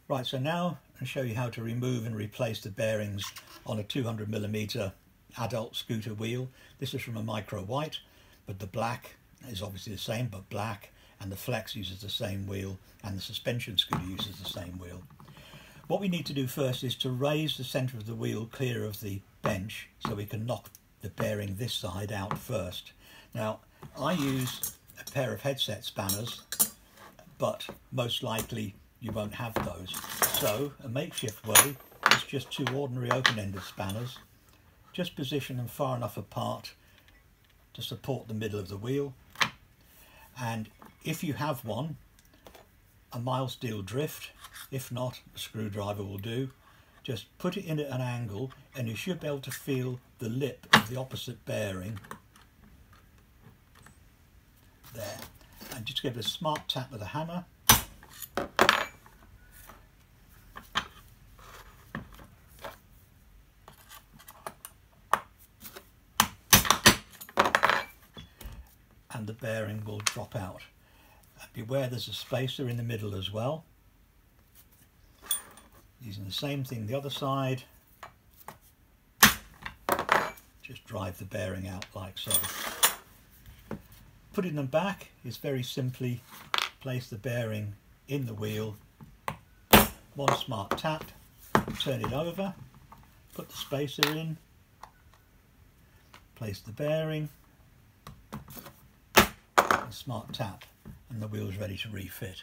Right, so now I'll show you how to remove and replace the bearings on a 200mm adult scooter wheel. This is from a Micro White, but the black is obviously the same, but black, and the Flex uses the same wheel, and the suspension scooter uses the same wheel. What we need to do first is to raise the centre of the wheel clear of the bench so we can knock the bearing this side out first. Now, I use a pair of headset spanners, but most likely you won't have those. So a makeshift way is just two ordinary open-ended spanners. Just position them far enough apart to support the middle of the wheel. And if you have one, a mild steel drift, if not, a screwdriver will do. Just put it in at an angle and you should be able to feel the lip of the opposite bearing there. And just give it a smart tap with a hammer. And the bearing will drop out. Beware, there's a spacer in the middle as well. Using the same thing the other side, just drive the bearing out like so. Putting them back is very simply place the bearing in the wheel, one smart tap, turn it over, put the spacer in, place the bearing, a smart tap, and the wheel is ready to refit.